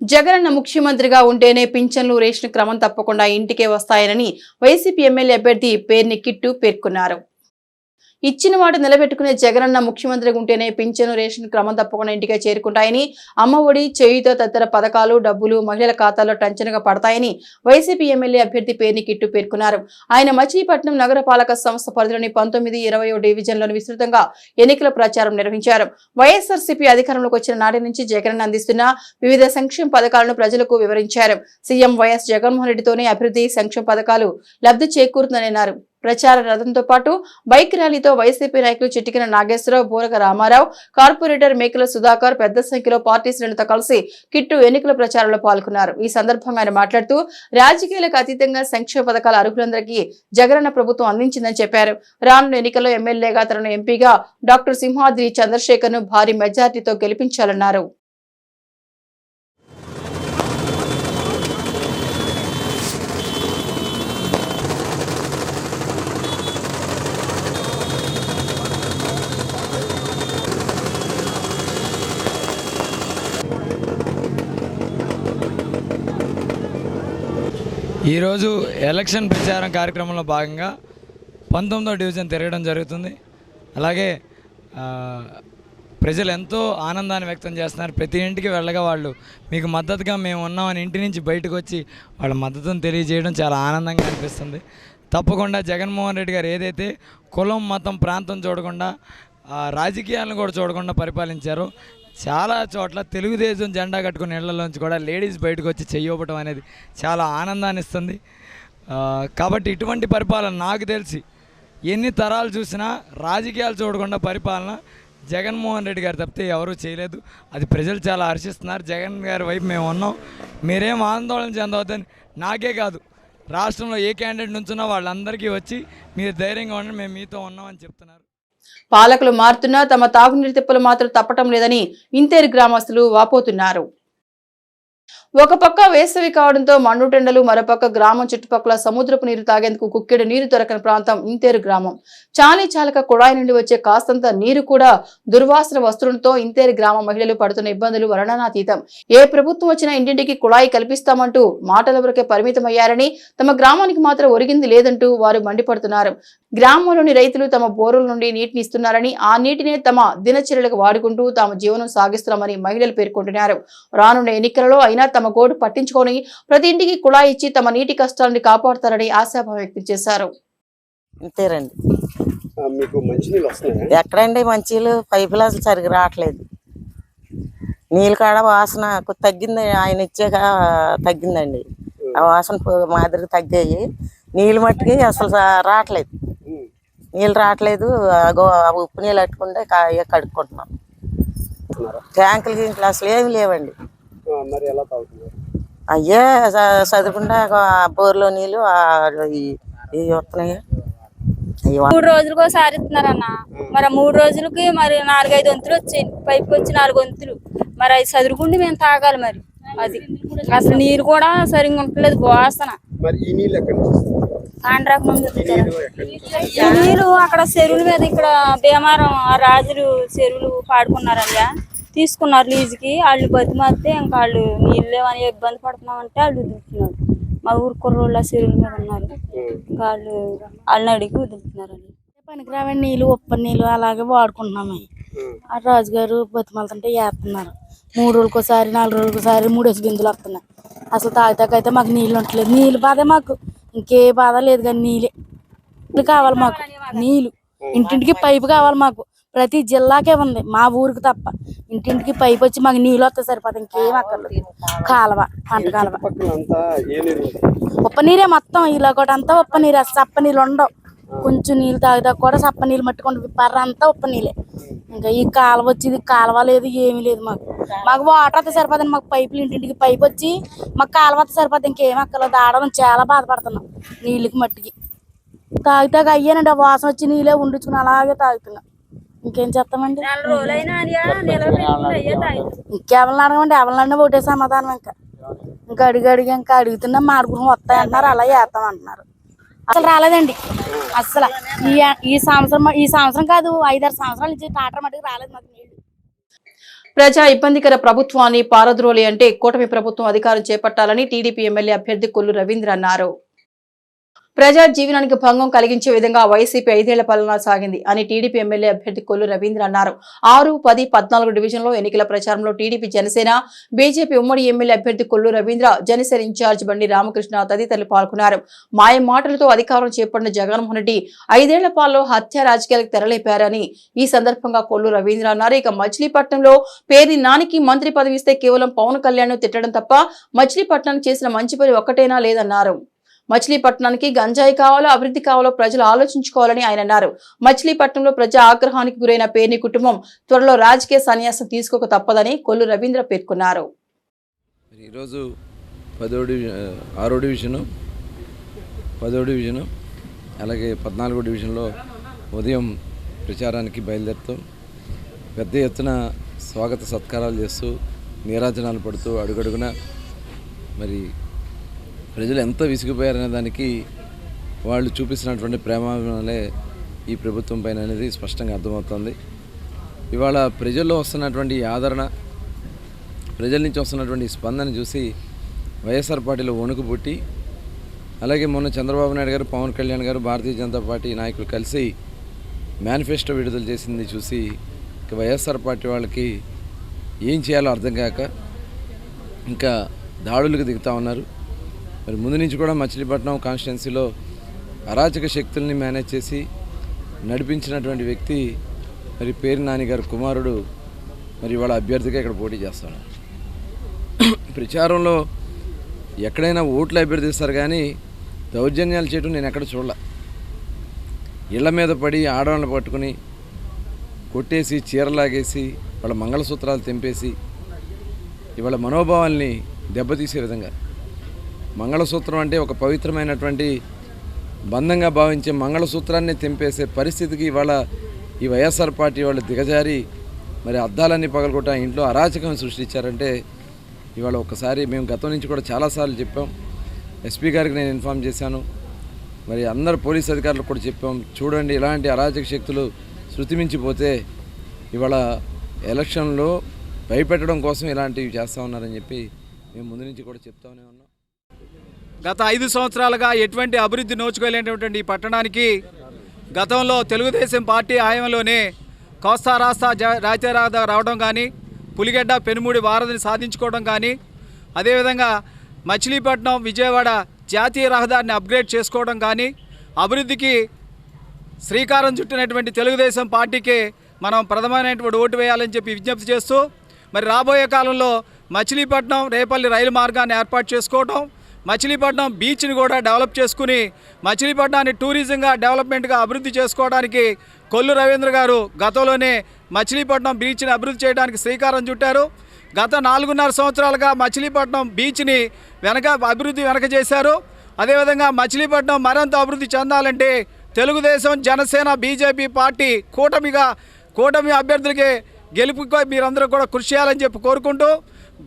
జగనన్న ముఖ్యమంత్రిగా ఉంటేనే పింఛన్లు రేషన్ క్రమం తప్పకుండా ఇంటికే వస్తాయని వైసీపీ ఎమ్మెల్యే అభ్యర్థి పేర్ని కిట్టు పేర్కొన్నారు. ఇచ్చిన మాట నిలబెట్టుకునే జగనన్న ముఖ్యమంత్రిగా ఉంటేనే పింఛను రేషన్ క్రమం తప్పకుండా ఇంటికే చేరుకుంటాయని, అమ్మఒడి, చేయుత తదితర పథకాలు డబ్బులు మహిళల ఖాతాల్లో టంచనగా పడతాయని వైసీపీ ఎమ్మెల్యే అభ్యర్థి పేర్ని కిట్టు పేర్కొన్నారు. ఆయన మచిలీపట్నం నగరపాలక సంస్థ పరిధిలోని 19, 20 డివిజన్లను విస్తృతంగా ఎన్నికల ప్రచారం నిర్వహించారు. వైఎస్ఆర్సీపీ అధికారంలోకి వచ్చిన నాటి నుంచి జగనన్న అందిస్తున్న వివిధ సంక్షేమ పథకాలను ప్రజలకు వివరించారు. సీఎం వైఎస్ జగన్మోహన్ రెడ్డితోనే అభివృద్ధి సంక్షేమ పథకాలు లబ్ధి చేకూరుతుందని అన్నారు. ప్రచార రథంతో పాటు బైక్ ర్యాలీతో వైసీపీ నాయకులు చిట్టికిన నాగేశ్వరరావు, బూరగ రామారావు, కార్పొరేటర్ మేకల సుధాకర్ పెద్ద సంఖ్యలో పార్టీ శ్రేణులతో కలిసి కిట్టు ఎన్నికల ప్రచారంలో పాల్గొన్నారు. ఈ సందర్భంగా ఆయన మాట్లాడుతూ రాజకీయాలకు అతీతంగా సంక్షేమ పథకాల అర్హులందరికీ జగనన్న ప్రభుత్వం అందించిందని చెప్పారు. రానున్న ఎన్నికల్లో ఎమ్మెల్యేగా తనను ఎంపీగా డాక్టర్ సింహాద్రి చంద్రశేఖర్ ను భారీ మెజార్టీతో గెలిపించాలన్నారు. ఈరోజు ఎలక్షన్ ప్రచారం కార్యక్రమంలో భాగంగా 19వ డివిజన్ తిరగడం జరుగుతుంది. అలాగే ప్రజలు ఎంతో ఆనందాన్ని వ్యక్తం చేస్తున్నారు. ప్రతి ఇంటికి వెళ్ళగా వాళ్ళు మీకు మద్దతుగా మేము ఉన్నామని ఇంటి నుంచి బయటకు వచ్చి వాళ్ళ మద్దతును తెలియజేయడం చాలా ఆనందంగా అనిపిస్తుంది. తప్పకుండా జగన్మోహన్ రెడ్డి గారు ఏదైతే కులం, మతం, ప్రాంతం చూడకుండా రాజకీయాలను కూడా చూడకుండా పరిపాలించారో, చాలా చోట్ల తెలుగుదేశం జెండా కట్టుకున్న ఇళ్లలోంచి కూడా లేడీస్ బయటకు వచ్చి చెయ్యవటం అనేది చాలా ఆనందాన్ని ఇస్తుంది. కాబట్టి ఇటువంటి పరిపాలన నాకు తెలిసి ఎన్ని తరాలు చూసినా రాజకీయాలు చూడకుండా పరిపాలన జగన్మోహన్ రెడ్డి గారు తప్పితే ఎవరూ చేయలేదు. అది ప్రజలు చాలా హర్షిస్తున్నారు. జగన్ గారి వైపు మేము ఉన్నాం, మీరేం ఆందోళన చెందవద్దని. నాకే కాదు, రాష్ట్రంలో ఏ క్యాండిడేట్ నుంచున్నా వాళ్ళందరికీ వచ్చి మీరు ధైర్యంగా ఉండండి, మేము మీతో ఉన్నామని చెప్తున్నారు. పాలకులు మారుతున్నా తమ తాగునీటి తిప్పలు మాత్రం తప్పటం లేదని ఇంతేరు గ్రామస్తులు వాపోతున్నారు. ఒక పక్క వేసవి కావడంతో మండుటెండలు, మరోపక్క గ్రామం చుట్టుపక్కల సముద్రపు నీరు తాగేందుకు కుక్కెడు నీరు దొరకని ప్రాంతం ఇంతేరు గ్రామం. చాలక కుళాయి నుండి వచ్చే కాస్తంత నీరు కూడా దుర్వాసన వస్తుండటంతో ఇంతేరు గ్రామ మహిళలు పడుతున్న ఇబ్బందులు వర్ణనాతీతం. ఏ ప్రభుత్వం వచ్చినా ఇంటింటికి కుళాయి కల్పిస్తామంటూ మాటల వరకే పరిమితమయ్యారని, తమ గ్రామానికి మాత్రం ఒరిగింది లేదంటూ వారు మండిపడుతున్నారు. గ్రామంలోని రైతులు తమ బోరుల నుండి నీటిని ఇస్తున్నారని, ఆ నీటినే తమ దినచర్యలకు వాడుకుంటూ తాము జీవనం సాగిస్తున్నామని మహిళలు పేర్కొంటున్నారు. రానున్న ఎన్నికలలో అయినా తమ గోడు పట్టించుకొని ప్రతి ఇంటికి కుళాయి ఇచ్చి తమ నీటి కష్టాలను కాపాడుతారని ఆశాభావం వ్యక్తం చేశారు. అంతేనండి. ఎక్కడండి మంచిలు పైపులు అసలు సరిగ్గా రావట్లేదు. నీళ్ళు కాడ వాసన తగ్గింది, ఆయన ఇచ్చాక తగ్గిందండి. ఆ వాసన మాదిరి తగ్గాయి. నీళ్ళు మట్టికి అసలు రావట్లేదు, నీళ్ళు రావట్లేదు. ఉప్పు నీళ్ళు అట్టుకుంటే కడుక్కుంటున్నాం. ట్యాంకులకి ఇంట్లో అసలు ఏమి లేవండి. అయ్యే చదువుకుంటే బోర్లో నీళ్ళు ఇవి వస్తున్నాయి. 3 రోజులకు ఒకసారి ఇస్తున్నారన్న. మరి 3 రోజులకి మరి 4-5 వంతులు వచ్చాయి. పైపు వచ్చి 4 వంతులు. మరి అది చదువుకుంటే మేము తాగాలి. మరి అది అసలు నీరు కూడా సరిగ్గా ఉండలేదు, వాసన. కాండ్రాకు ముందు ఈ నీళ్ళు అక్కడ చెరువుల మీద, ఇక్కడ భీమారం ఆ రాజులు చెరువులు పాడుకున్నారయ్యా, తీసుకున్నారు లీజుకి. వాళ్ళు బతిమారితే ఇంకా వాళ్ళు నీళ్ళు లేవని ఇబ్బంది పడుతున్నామంటే వాళ్ళు వదులుతున్నారు. మా ఊరు కుర్రోళ్ళ చెరువుల మీద ఉన్నారు, ఇంకా వాళ్ళని అడిగి వదులుతున్నారండి. పనికిరావండి నీళ్ళు, ఉప్పని నీళ్ళు అలాగే వాడుకుంటున్నాము. ఆ రాజుగారు బతిమాలుతుంటే వేస్తున్నారు. 3 రోజులకోసారి, 4 రోజులకోసారి 3 బిందులు వస్తున్నాయి. అసలు తాగితే మాకు నీళ్ళు ఉండట్లేదు. నీళ్ళు బాధే మాకు, ఇంకే బాధ లేదు. కానీ నీళ్ళు కావాలి మాకు. నీళ్ళు ఇంటింటికి పైపు కావాలి మాకు. ప్రతి జిల్లాకే ఉంది, మా ఊరికి తప్ప. ఇంటింటికి పైపు వచ్చి మాకు నీళ్ళు వస్తే సరిపోతుంది, ఇంకేం అక్కర్లేదు. కాలువ, పంట కాలువ, ఉప్ప నీరే మొత్తం. ఇలా కూడా అంతా ఉప్ప నీరే, సప్ప నీళ్ళు ఉండవు. కొంచెం నీళ్ళు తాగితే కూడా సప్ప నీళ్ళు మట్టుకుంటే పర్ర అంతా ఉప్ప నీళ్ళే. ఇంకా ఈ కాలువ వచ్చేది, కాలువ లేదు, ఏమీ లేదు మాకు. వాటర్ వస్తే సరిపోతుంది. మాకు పైపులు ఇంటింటికి పైపు వచ్చి మాకు కాలువ వస్తే సరిపోతుంది, ఇంకేం అక్కర్లేదు. ఆడడం చాలా బాధపడుతున్నాం నీళ్ళకి మట్టికి. తాగితే అయ్యానండి, ఆ వాసన వచ్చి నీళ్ళే ఉండించుకుని అలాగే తాగుతున్నాం. ఇంకేం చేస్తామండి? ఇంకెవరిని అడగమండి, ఎవరినన్నా ఒకటే సమాధానం. ఇంకా అడిగి అడుగుతున్నాం. మార్పులు వస్తాయంటున్నారు, అలా చేస్తాం అంటున్నారు. అసలు రాలేదండి అసలు. ఈ సంవత్సరం కాదు, 5-6 సంవత్సరాల నుంచి టాటర్ మట్టుకు రాలేదు మాకు నీళ్ళు. ప్రజా ఇబ్బందికర ప్రభుత్వాన్ని పారద్రోలి అంటే కూటమి ప్రభుత్వం అధికారం చేపట్టాలని టీడీపీ ఎమ్మెల్యే అభ్యర్థి కొల్లు రవీంద్ర అన్నారు. ప్రజా జీవనానికి భంగం కలిగించే విధంగా వైసీపీ 5 ఏళ్ల పాలన సాగింది అని టీడీపీ ఎమ్మెల్యే అభ్యర్థి కొల్లు రవీంద్ర అన్నారు. 6, 10, 14 డివిజన్లో ఎన్నికల ప్రచారంలో టీడీపీ జనసేన బీజేపీ ఉమ్మడి ఎమ్మెల్యే అభ్యర్థి కొల్లు రవీంద్ర, జనసేన ఇన్ఛార్జ్ బండి రామకృష్ణ తదితరులు పాల్గొన్నారు. మాయ మాటలతో అధికారం చేపట్టిన జగన్మోహన్ రెడ్డి 5 ఏళ్ల పాలనలో హత్య రాజకీయాలకు తెరలేపారని ఈ సందర్భంగా కొల్లు రవీంద్ర అన్నారు. ఇక మచిలీపట్నంలో పేర్ని నానికి మంత్రి పదవి ఇస్తే కేవలం పవన్ కళ్యాణ్ తిట్టడం తప్ప మచిలీపట్నానికి చేసిన మంచి పని ఒక్కటైనా లేదన్నారు. మచిలీపట్నానికి గంజాయి కావాలో అభివృద్ధి కావాలో ప్రజలు ఆలోచించుకోవాలని ఆయన అన్నారు. మచిలీపట్నంలో ప్రజా ఆగ్రహానికి గురైన పేర్ని కుటుంబం త్వరలో రాజకీయ సన్యాసం తీసుకోక తప్పదని కొల్లు రవీంద్ర పేర్కొన్నారు. ఈరోజు 6వ డివిజను 10వ డివిజను అలాగే 14వ డివిజన్లో ఉదయం ప్రచారానికి బయలుదేరుతాం. పెద్ద ఎత్తున స్వాగత సత్కారాలు చేస్తూ నీరాజనాలు పడుతూ అడుగడుగున మరి ప్రజలు ఎంత విసిగిపోయారనే దానికి వాళ్ళు చూపిస్తున్నటువంటి ప్రేమాభిమానాలే ఈ ప్రభుత్వం పైన అనేది స్పష్టంగా అర్థమవుతుంది. ఇవాళ ప్రజల్లో వస్తున్నటువంటి ఆదరణ, ప్రజల నుంచి వస్తున్నటువంటి స్పందన చూసి వైఎస్ఆర్ పార్టీలో వణుకు పుట్టి, అలాగే మొన్న చంద్రబాబు నాయుడు గారు, పవన్ కళ్యాణ్ గారు, భారతీయ జనతా పార్టీ నాయకులు కలిసి మేనిఫెస్టో విడుదల చేసింది చూసి వైఎస్ఆర్ పార్టీ వాళ్ళకి ఏం చేయాలో అర్థం కాక ఇంకా దాడులకు దిగుతూ ఉన్నారు. మరి ముందు నుంచి కూడా మచిలీపట్నం కాన్స్టిట్యున్సీలో అరాచక శక్తుల్ని మేనేజ్ చేసి నడిపించినటువంటి వ్యక్తి మరి పేరు నాని గారి కుమారుడు మరి వాళ్ళ అభ్యర్థిగా ఇక్కడ పోటీ చేస్తున్నాడు. ప్రచారంలో ఎక్కడైనా ఓట్లు అభ్యర్థిస్తారు కానీ దౌర్జన్యాలు చేయడం నేను ఎక్కడ చూడలే. ఇళ్ల మీద పడి ఆడవాళ్ళని పట్టుకుని కొట్టేసి చీరలాగేసి వాళ్ళ మంగళసూత్రాలు తెంపేసి ఇవాళ మనోభావాల్ని దెబ్బతీసే విధంగా, మంగళసూత్రం అంటే ఒక పవిత్రమైనటువంటి బంధంగా భావించే మంగళసూత్రాన్ని తెంపేసే పరిస్థితికి ఇవాళ ఈ వైఎస్ఆర్ పార్టీ వాళ్ళు దిగజారి మరి అద్దాలన్నీ పగలగొట్ట ఇంట్లో అరాచకం సృష్టించారంటే ఇవాళ ఒక్కసారి మేము గతం నుంచి కూడా చాలాసార్లు చెప్పాం. ఎస్పీ గారికి నేను ఇన్ఫామ్ చేశాను, మరి అందరు పోలీస్ అధికారులకు కూడా చెప్పాం. చూడండి, ఇలాంటి అరాచక శక్తులు శృతిమించిపోతే ఇవాళ ఎలక్షన్లో భయపెట్టడం కోసం ఇలాంటివి చేస్తూ ఉన్నారని చెప్పి మేము ముందు నుంచి కూడా చెప్తానే ఉన్నాం. గత 5 సంవత్సరాలుగా ఎటువంటి అభివృద్ధి నోచుకోలేనటువంటి ఈ పట్టణానికి గతంలో తెలుగుదేశం పార్టీ హయాంలోనే కోస్తా రాస్తా జాతీయ రహదారి రావడం కానీ, పులిగడ్డ పెనుమూడి వారధిని సాధించుకోవడం కానీ, అదేవిధంగా మచిలీపట్నం విజయవాడ జాతీయ రహదారిని అప్గ్రేడ్ చేసుకోవడం కానీ, అభివృద్ధికి శ్రీకారం చుట్టినటువంటి తెలుగుదేశం పార్టీకి మనం ప్రథమైనటువంటి ఓటు వేయాలని చెప్పి విజ్ఞప్తి చేస్తూ, మరి రాబోయే కాలంలో మచిలీపట్నం రేపల్లి రైలు మార్గాన్ని ఏర్పాటు చేసుకోవడం, మచిలీపట్నం బీచ్ని కూడా డెవలప్ చేసుకుని మచిలీపట్నాన్ని టూరిజంగా డెవలప్మెంట్గా అభివృద్ధి చేసుకోవడానికి కొల్లు రవీంద్ర గారు గతంలోనే మచిలీపట్నం బీచ్ని అభివృద్ధి చేయడానికి శ్రీకారం చుట్టారు. గత 4.5 సంవత్సరాలుగా మచిలీపట్నం బీచ్ని అభివృద్ధి వెనక చేశారు. అదేవిధంగా మచిలీపట్నం మరింత అభివృద్ధి చెందాలంటే తెలుగుదేశం, జనసేన, బీజేపీ పార్టీ కూటమి అభ్యర్థులకి గెలుపుకో మీరందరూ కూడా కృషి చేయాలని చెప్పి కోరుకుంటూ,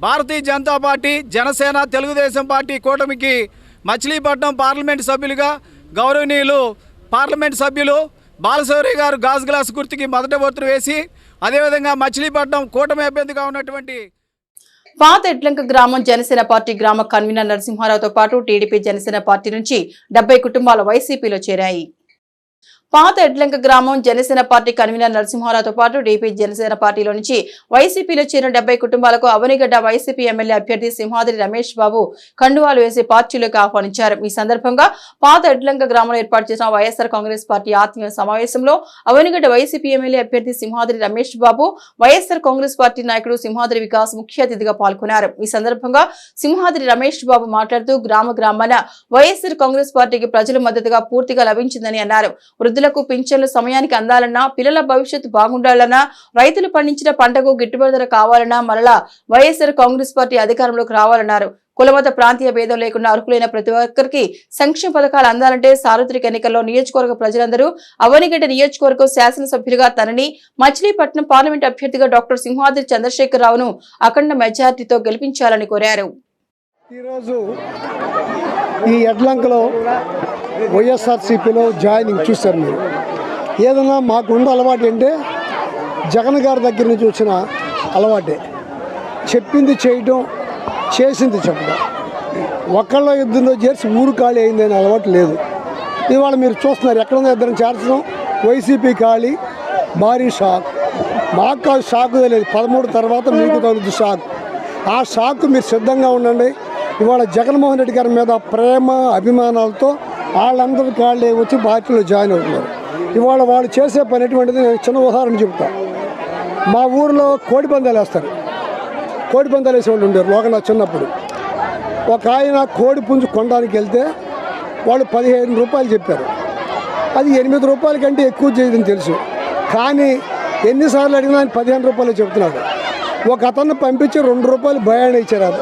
భారతీయ జనతా పార్టీ, జనసేన, తెలుగుదేశం పార్టీ కూటమికి మచిలీపట్నం పార్లమెంటు సభ్యులుగా గౌరవనీయులు పార్లమెంటు సభ్యులు బాలశౌరి గారు గాజు గ్లాస్ గుర్తుకి మొదటి ఓటు వేసి, అదేవిధంగా మచిలీపట్నం కూటమి అభ్యర్థిగా ఉన్నటువంటి పాత ఎడ్లంక గ్రామం జనసేన పార్టీ గ్రామ కన్వీనర్ నరసింహారావుతో పాటు టీడీపీ జనసేన పార్టీ నుంచి 70 కుటుంబాలు వైసీపీలో చేరాయి. పాత ఎడ్లంక గ్రామం జనసేన పార్టీ కన్వీనర్ నరసింహారావుతో పాటు టీడీపీ జనసేన పార్టీలో నుంచి వైసీపీలో చేరిన 70 కుటుంబాలకు అవనిగడ్డ వైసీపీ ఎమ్మెల్యే అభ్యర్థి సింహాద్రి రమేష్ బాబు కండువాలు వేసి పార్టీలోకి ఆహ్వానించారు. ఈ సందర్భంగా పాత ఎడ్లంక గ్రామంలో ఏర్పాటు చేసిన వైఎస్ఆర్ కాంగ్రెస్ పార్టీ ఆత్మీయ సమావేశంలో అవనిగడ్డ వైసీపీ ఎమ్మెల్యే అభ్యర్థి సింహాద్రి రమేష్ బాబు, వైఎస్ఆర్ కాంగ్రెస్ పార్టీ నాయకుడు సింహాద్రి వికాస్ ముఖ్య అతిథిగా పాల్గొన్నారు. ఈ సందర్భంగా సింహాద్రి రమేష్ బాబు మాట్లాడుతూ గ్రామాన వైఎస్ఆర్ కాంగ్రెస్ పార్టీకి ప్రజల మద్దతుగా పూర్తిగా లభించిందని అన్నారు. వృద్ధులకు పింఛన్లు సమయానికి అందాలన్నా, పిల్లల భవిష్యత్తు బాగుండాలన్నా, రైతులు పండించిన పంటకు గిట్టుబాటు ధర కావాలన్నా మరలా వైఎస్ఆర్ కాంగ్రెస్ పార్టీ అధికారంలోకి రావాలన్నారు. కులమత ప్రాంతీయ భేదం లేకుండా అర్హులైన ప్రతి ఒక్కరికి సంక్షేమ పథకాలు అందాలంటే సార్వత్రిక ఎన్నికల్లో నియోజకవర్గ ప్రజలందరూ అవనిగడ్డ నియోజకవర్గం శాసనసభ్యులుగా తనని, మచిలీపట్నం పార్లమెంట్ అభ్యర్థిగా డాక్టర్ సింహాద్రి చంద్రశేఖర్ రావును అఖండ మెజార్టీతో గెలిపించాలని కోరారు. ఈరోజు ఈ ఎడ్లంకలో వైఎస్ఆర్సీపీలో జాయినింగ్ చూశారు. మీరు ఏదన్నా మాకు ఉండే అలవాటు అంటే జగన్ గారి దగ్గర నుంచి వచ్చిన అలవాటే. చెప్పింది చేయటం, చేసింది చెప్పడం. ఒకళ్ళ ఇద్దరిలో చేర్చి ఊరు ఖాళీ అయిందని అలవాటు లేదు. ఇవాళ మీరు చూస్తున్నారు ఎక్కడన్నా ఇద్దరిని చేర్చడం, వైసీపీ ఖాళీ, భారీ షాక్. మాకు కాదు షాక్ తెలియదు, 13 తర్వాత మీకు తగులుతుంది షాక్. ఆ షాక్ మీరు సిద్ధంగా ఉండండి. ఇవాళ జగన్మోహన్ రెడ్డి గారి మీద ప్రేమ అభిమానాలతో వాళ్ళందరూ ఖాళీ వచ్చి పార్టీలో జాయిన్ అవుతున్నారు. ఇవాళ వాళ్ళు చేసే పని ఎటువంటిది నేను చిన్న ఉదాహరణ చెప్తాను. మా ఊరిలో కోడి పందాలు వేస్తారు. కోడి పందాలు వేసేవాళ్ళు ఉండేవారు లోకల్ చిన్నప్పుడు. ఒక ఆయన కోడి పుంజు కొనడానికి వెళ్తే వాళ్ళు 15 రూపాయలు చెప్పారు. అది 8 రూపాయల కంటే ఎక్కువ చేయదని తెలుసు, కానీ ఎన్నిసార్లు అడిగినా ఆయన 15 రూపాయలు చెప్తున్నాడు. ఒక అతన్ని పంపించి 2 రూపాయలు భయాన్ని ఇచ్చారు. అది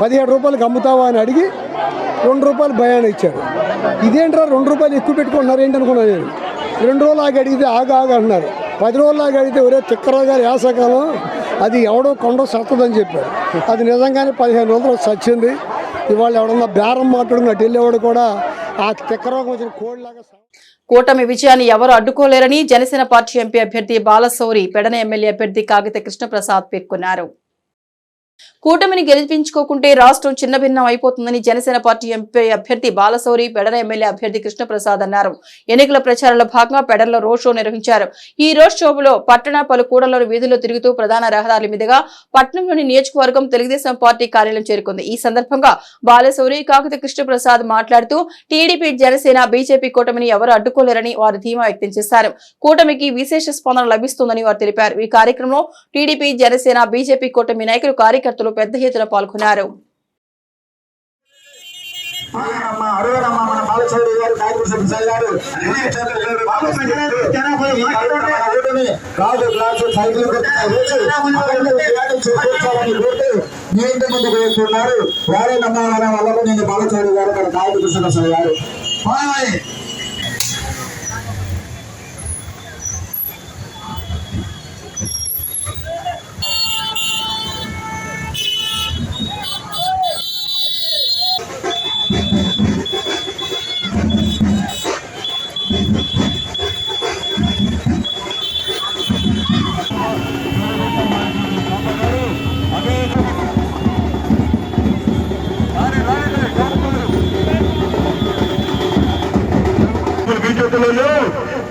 17 రూపాయలకి అమ్ముతావా అని అడిగి 2 రూపాయలు భయాన్ని ఇచ్చారు. ఇదేంట్రా 2 రూపాయలు ఎక్కువ పెట్టుకుంటున్నారు ఏంటి అనుకున్నాను నేను. 2 రోజులు ఆగి అడిగితే ఆగా అంటున్నారు. 10 రోజులు ఆగి అడిగితే ఒరే తిక్కరా గారు యాసకాలం అది ఎవడో కొండ సత్తదని చెప్పారు. అది నిజంగానే 15 రోజులు సచ్చింది. ఇవాళ ఎవడన్నా బేరం మాట్లాడుకున్నట్టు వెళ్ళేవాడు కూడా ఆ తిక్కరోగం వచ్చిన కోడిలాగా. కూటమి విజయాన్ని ఎవరు అడ్డుకోలేరని జనసేన పార్టీ ఎంపీ అభ్యర్థి బాలశౌరి, పెడన ఎమ్మెల్యే అభ్యర్థి కాగిత కృష్ణప్రసాద్ పేర్కొన్నారు. కూటమిని గెలిపించుకోకుంటే రాష్ట్రం చిన్నభిన్నం అయిపోతుందని జనసేన పార్టీ ఎంపీ అభ్యర్థి బాలశౌరి, పెడన ఎమ్మెల్యే అభ్యర్థి కృష్ణప్రసాద్ అన్నారు. ఎన్నికల ప్రచారంలో భాగంగా పెడనలో రోడ్ షో నిర్వహించారు. ఈ రోడ్ షోలో పట్టణ పలు కూడళ్లను వీధుల్లో తిరుగుతూ ప్రధాన రహదారుల మీదుగా పట్టణంలోని నియోజకవర్గం తెలుగుదేశం పార్టీ కార్యాలయం చేరుకుంది. ఈ సందర్భంగా బాలశౌరి, కాగిత కృష్ణప్రసాద్ మాట్లాడుతూ టీడీపీ, జనసేన, బీజేపీ కూటమిని ఎవరు అడ్డుకోలేరని వారు ధీమా వ్యక్తం చేశారు. కూటమికి విశేష స్పందన లభిస్తుందని వారు తెలిపారు. ఈ కార్యక్రమంలో టీడీపీ, జనసేన, బీజేపీ కూటమి నాయకులు, కార్యకర్తలు పెద్ద ఎత్తున పాల్గొన్నారు.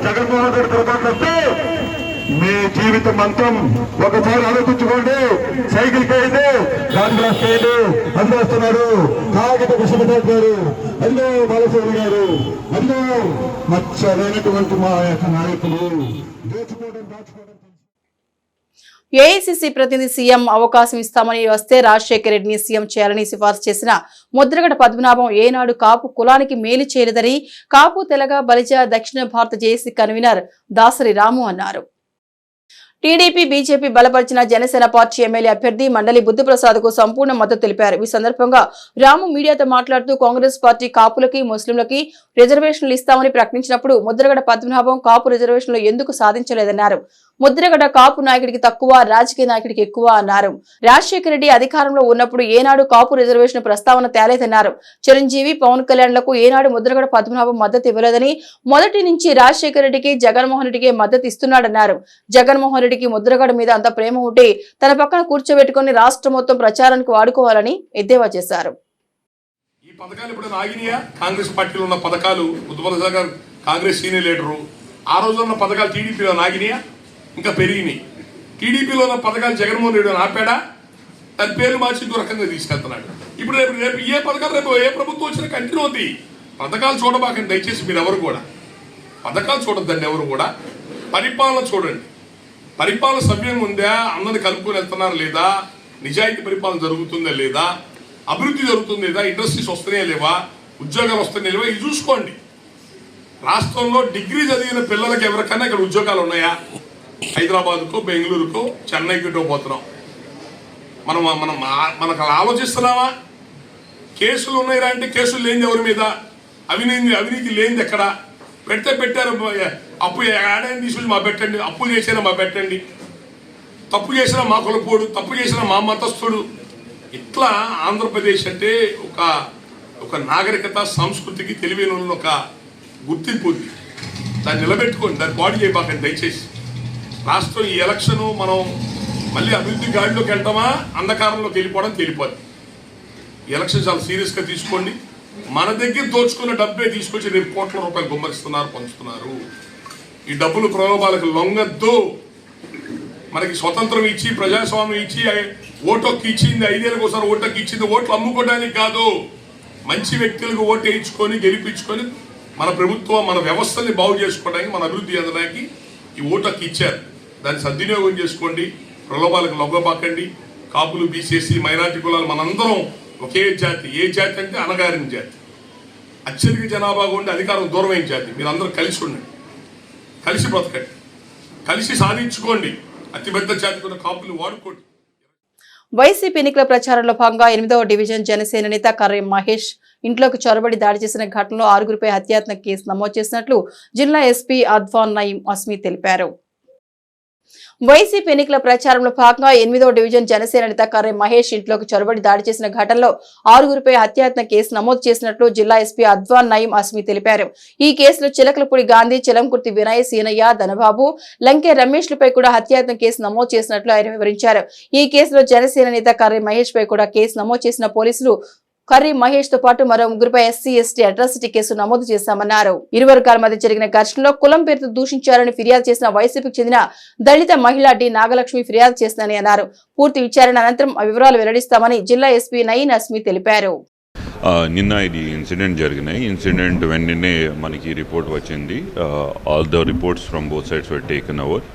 జగన్మోహన్ రెడ్డి పొరపాటు వస్తే మీ జీవితం అంతం ఒకసారి ఆలోచించుకోండి. సైకిల్కి అయితే గాంధీ రాష్ట్ర అందరూ వస్తున్నారు. కాగిత కృష్ణప్రసాద్ గారు, అందరూ బాలశౌరి గారు, అందరూ మచ్చరైనటువంటి మా యొక్క నాయకులు దాచుకోవడం. ఏఐసీసీ ప్రతినిధి సీఎం అవకాశం ఇస్తామని వస్తే రాజశేఖర రెడ్డిని సీఎం చేయాలని సిఫార్సు చేసిన ముద్రగడ పద్మనాభం ఏనాడు కాపు కులానికి మేలు చేయలేదని కాపు, తెలగ, బలిజ, దక్షిణ భారత జేఏసీ కన్వీనర్ దాసరి రాము అన్నారు. టీడీపీ, బీజేపీ బలపరిచిన జనసేన పార్టీ ఎమ్మెల్యే అభ్యర్థి మండలి బుద్ధప్రసాద్ కు సంపూర్ణ మద్దతు తెలిపారు. ఈ సందర్భంగా రాము మీడియాతో మాట్లాడుతూ కాంగ్రెస్ పార్టీ కాపులకి, ముస్లింలకి రిజర్వేషన్లు ఇస్తామని ప్రకటించినప్పుడు ముద్రగడ పద్మనాభం కాపు రిజర్వేషన్లు ఎందుకు సాధించలేదన్నారు. ముద్రగడ కాపు నాయకుడికి తక్కువ, రాజకీయ నాయకుడికి ఎక్కువ అన్నారు. రాజశేఖర రెడ్డి అధికారంలో ఉన్నప్పుడు ఏనాడు కాపు రిజర్వేషన్ ప్రస్తావన తేలేదన్నారు. చిరంజీవి, పవన్ కళ్యాణ్లకు ఏనాడు ముద్రగడ పద్మనాభం మద్దతు ఇవ్వలేదని, మొదటి నుంచి రాజశేఖర రెడ్డికి, జగన్మోహన్ రెడ్డికి మద్దతు ఇస్తున్నాడన్నారు. జగన్మోహన్ రెడ్డికి ముద్రగడ మీద అంత ప్రేమ ఉంటే తన పక్కన కూర్చోబెట్టుకుని రాష్ట్రం మొత్తం ప్రచారానికి వాడుకోవాలని ఎద్దేవా చేశారు. ఈ పథకాలు ఇప్పుడు ఆగినాయా? కాంగ్రెస్ పార్టీలో ఉన్న పథకాలు బుద్ధప్రసాద్ గారు కాంగ్రెస్ సీనియర్ లీడరు, ఆ రోజు ఉన్న పథకాలు టీడీపీలో ఆగినాయా? ఇంకా పెరిగినాయి. టీడీపీలో ఉన్న పథకాలు జగన్మోహన్ రెడ్డి ఆపాడా? దాని పేర్లు మార్చి ఇంకో రకంగా తీసుకెళ్తున్నాడు. ఇప్పుడు రేపు ఏ పథకాలు రేపు ఏ ప్రభుత్వం వచ్చినా కంటిన్యూ అవుతాయి. పథకాలు చూడబాకండి దయచేసి మీరు ఎవరు కూడా. పథకాలు చూడొద్దండి ఎవరు కూడా. పరిపాలన చూడండి. పరిపాలన సవ్యంగా ఉందా, అందరిని కలుపుకొని వెళ్తున్నారా లేదా, నిజాయితీ పరిపాలన జరుగుతుందా లేదా, అభివృద్ధి జరుగుతుంది లేదా, ఇండస్ట్రీస్ వస్తున్నాయా లేవా, ఉద్యోగాలు వస్తున్నాయా లేవా, ఇది చూసుకోండి. రాష్ట్రంలో డిగ్రీ చదివిన పిల్లలకి ఎవరికైనా ఇక్కడ ఉద్యోగాలు ఉన్నాయా? హైదరాబాద్కు, బెంగళూరుకు, చెన్నైకి పోతున్నాం. మనకు ఆలోచిస్తున్నామా? కేసులు ఉన్నాయిరా అంటే కేసులు లేనిది ఎవరి మీద, అవినీతి లేనిది ఎక్కడ? పెట్టారు. అప్పు ఏడాది తీసుకొచ్చి మా పెట్టండి, అప్పు చేసినా మా పెట్టండి, తప్పు చేసినా మా కులపోడు, తప్పు చేసినా మా మతస్థుడు. ఇట్లా ఆంధ్రప్రదేశ్ అంటే ఒక నాగరికత, సంస్కృతికి తెలివైన ఒక గుర్తింపు ఉంది. దాన్ని నిలబెట్టుకోండి, దాన్ని పాడు చేయబాకండి దయచేసి. రాష్ట్రం ఈ ఎలక్షన్ మనం మళ్ళీ అభివృద్ధి గాడిలోకి వెళ్తామా అంధకారంలోకి వెళ్ళిపోవడం తెలిపోద్ది. ఎలక్షన్ చాలా సీరియస్గా తీసుకోండి. మన దగ్గర దోచుకున్న డబ్బే తీసుకొచ్చి రేపు కోట్ల రూపాయలు గుమ్మరిస్తున్నారు, పంచుతున్నారు. ఈ డబ్బులు ప్రలోభాలకు లొంగద్దు. మనకి స్వతంత్రం ఇచ్చి ప్రజాస్వామ్యం ఇచ్చి ఓటొక్కి ఇచ్చింది, 5 ఏళ్ళకి ఒకసారి ఓటొక్కి ఇచ్చింది ఓట్లు అమ్ముకోవడానికి కాదు. మంచి వ్యక్తులకు ఓటు వేయించుకొని గెలిపించుకొని మన ప్రభుత్వం మన వ్యవస్థల్ని బాగు చేసుకోవడానికి, మన అభివృద్ధి చెందడానికి ఈ ఓటొక్కి ఇచ్చారు. దాన్ని సద్వినియోగం చేసుకోండి. ప్రలోభాలకు లొంగబాకండి. కాపులు, బీసీఎస్సీ, మైనార్టీ కులాలు మనందరం ఒకే జాతి. ఏ జాతి అంటే అణగారిన జాతి. అత్యధిక జనాభా ఉండి అధికారం దూరమైన జాతి. మీరందరూ కలిసి ఉండండి, కలిసి బ్రతకండి, కలిసి సాధించుకోండి. అతిపెద్ద జాతి ఉన్న కాపులు వాడుకోండి. వైసీపీ ఎన్నికల ప్రచారంలో భాగంగా 8వ డివిజన్ జనసేన నేత కర్రీ మహేష్ ఇంట్లోకి చొరబడి దాడి చేసిన ఘటనలో 6గురిపై హత్యాత్మక కేసు నమోదు చేసినట్లు జిల్లా ఎస్పీ అద్వాన్ నయీం అస్మి తెలిపారు. వైసీపీ ఎన్నికల ప్రచారంలో భాగంగా 8వ డివిజన్ జనసేన నేత కర్రీ మహేష్ ఇంట్లోకి చొరబడి దాడి చేసిన ఘటనలో 6గురిపై హత్యాత్మక కేసు నమోదు చేసినట్లు జిల్లా ఎస్పీ అద్వాన్ నయీం అస్మి తెలిపారు. ఈ కేసులో చిలకలపూడి గాంధీ, చిలంకుర్తి వినయ్, సీనయ్య, ధనబాబు, లంకే రమేష్లపై కూడా హత్యాత్మక కేసు నమోదు చేసినట్లు ఆయన వివరించారు. ఈ కేసులో జనసేన నేత కర్రీ మహేష్ పై కూడా కేసు నమోదు చేసిన పోలీసులు కర్రీ మహేష్ తో పాటు మరో 3గురిపై SC/ST అట్రాసిటీ కేసు నమోదు చేశామన్నారు. ఇరు వర్గాల మధ్య జరిగిన ఘర్షణలో కులం పేరుతో దూషించారని ఫిర్యాదు చేసిన వైసీపీకి చెందిన దళిత మహిళ డి నాగలక్ష్మి ఫిర్యాదు చేసిందని అన్నారు. పూర్తి విచారణ అనంతరం వివరాలు వెల్లడిస్తామని జిల్లా ఎస్పీ నయీం అస్మి తెలిపారు. నిన్న ఇది ఇన్సిడెంట్ జరిగినాయి. ఇన్సిడెంట్ వెంటనే మనకి రిపోర్ట్ వచ్చింది. All the reports from both sides were taken over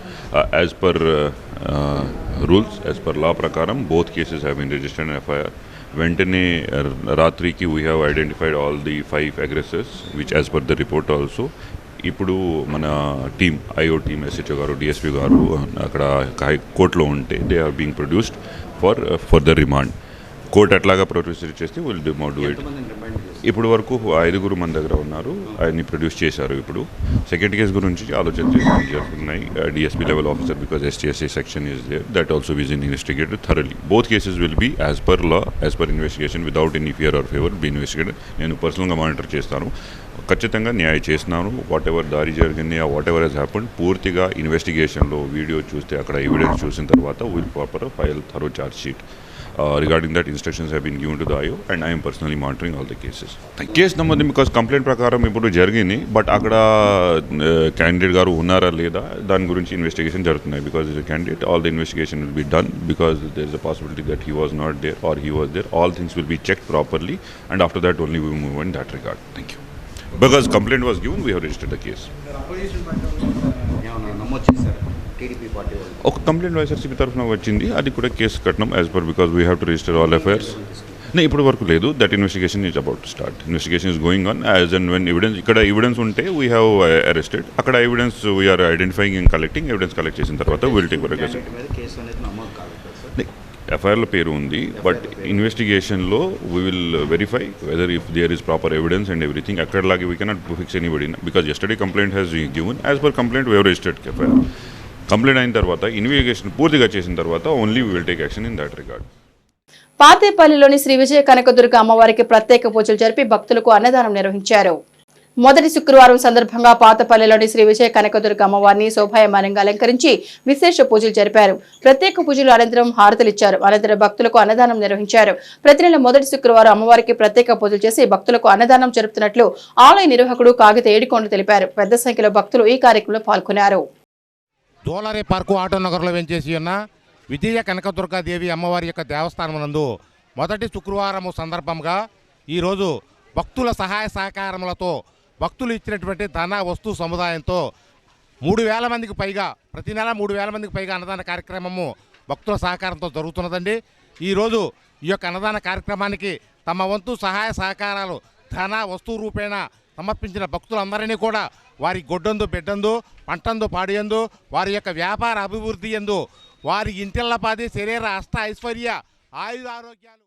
as per rules, as per law ప్రకారం both cases have been registered in FIR. వెంటనే రాత్రికి we have identified all the 5 aggressors which as per the report also. ఇప్పుడు మన team, IO team, SHO గారు, DSP గారు అక్కడ కోర్టులో ఉంటే they are being produced for further remand. Court అట్లాగా ప్రొడ్యూస్ చేస్తే విల్ డూ ఇట్. ఇప్పుడు వరకు 5గురు మన దగ్గర ఉన్నారు, ఆయన్ని ప్రొడ్యూస్ చేశారు. ఇప్పుడు సెకండ్ కేసు గురించి ఆలోచన జరుగుతున్నాయి. DSP level officer, because STSA section is there, that also is investigated thoroughly. Both cases will be as per law, as per investigation, without any fear or favour be investigated. నేను పర్సనల్గా monitor చేస్తాను, ఖచ్చితంగా న్యాయం చేస్తున్నాను. What ever దారి జరిగింది, what ever Hess happened, పూర్తిగా ఇన్వెస్టిగేషన్లో వీడియో చూస్తే, అక్కడ ఎవిడెన్స్ చూసిన తర్వాత will proper file thorough charge sheet. Regarding that, instructions have been given to the IO and I am personally monitoring all the cases. Case number because complaint ప్రకారం ఇప్పుడు జరిగింది, but అక్కడ క్యాండిడేట్ గారు ఉన్నారా లేదా దాని గురించి ఇన్వెస్టిగేషన్ జరుగుతున్నాయి. Because is candidate, all the investigation will be done because there is a possibility that he was not there or he was there. All things will be checked properly and after that only we move in that regard. Thank you. Because complaint was given, we have registered the case. ఒక complaint YSRCP తరఫున వచ్చింది, అది కూడా case కట్టినాం as per, because we have to register all FIRs. ఇప్పుడు వరకు లేదు. That investigation is about to start. Investigation is going on as and when evidence, ఇక్కడ ఎవిడెన్స్ ఉంటే వీ హ్యావ్ అరెస్టెడ్. అక్కడ evidence we're identifying and collecting. Evidence collect చేసిన తర్వాత will take regular. ఎఫ్ఐఆర్లో పేరు ఉంది, బట్ ఇన్వెస్టిగేషన్లో we will verify whether if there is proper evidence and everything. అక్కడలాగే we cannot fix anybody because yesterday complaint has given. As per complaint we have registered FIR. Complaint అయిన తర్వాత investigation పూర్తిగా చేసిన తర్వాత only we will take action in that regard. పాతేపల్లిలోని శ్రీ విజయ కనకదుర్గ అమ్మవారికి ప్రత్యేక పూజలు జరిపి భక్తులకు అన్నదానం నిర్వహించారు. మొదటి శుక్రవారం సందర్భంగా పాతపల్లిలోని శ్రీ విజయ కనకదుర్గ అమ్మవారిని శోభాయమానంగా అలంకరించి విశేష పూజలు జరిపారు. ప్రత్యేక పూజలు అనంతరం హారతలిచ్చారు. అనంతరం భక్తులకు అన్నదానం నిర్వహించారు. ప్రతి నెల మొదటి శుక్రవారం అమ్మవారికి ప్రత్యేక పూజలు చేసి భక్తులకు అన్నదానం జరుపుతున్నట్లు ఆలయ నిర్వాహకుడు కాగిత ఏడికొండ తెలిపారు. పెద్ద సంఖ్యలో భక్తులు ఈ కార్యక్రమంలో పాల్గొన్నారు. దోలారే పార్కు ఆటో నగర్లో వెంచేసి ఉన్న విజయ కనకదుర్గాదేవి అమ్మవారి యొక్క దేవస్థానం నందు మొదటి శుక్రవారము సందర్భంగా ఈరోజు భక్తుల సహాయ సహకారములతో, భక్తులు ఇచ్చినటువంటి ధన వస్తు సముదాయంతో 3,000 మందికి పైగా, ప్రతి నెల 3,000 మందికి పైగా అన్నదాన కార్యక్రమము భక్తుల సహకారంతో జరుగుతున్నదండి. ఈరోజు ఈ యొక్క అన్నదాన కార్యక్రమానికి తమ వంతు సహాయ సహకారాలు ధన వస్తు రూపేణ సమర్పించిన భక్తులందరినీ కూడా వారి గొడ్డందు, బిడ్డందు, పంటందు, పాడియందు, వారి యొక్క వ్యాపార అభివృద్ధి యందు, వారి ఇంటిళ్లపాది శరీర అష్ట ఐశ్వర్య ఆయుధారోగ్యాలు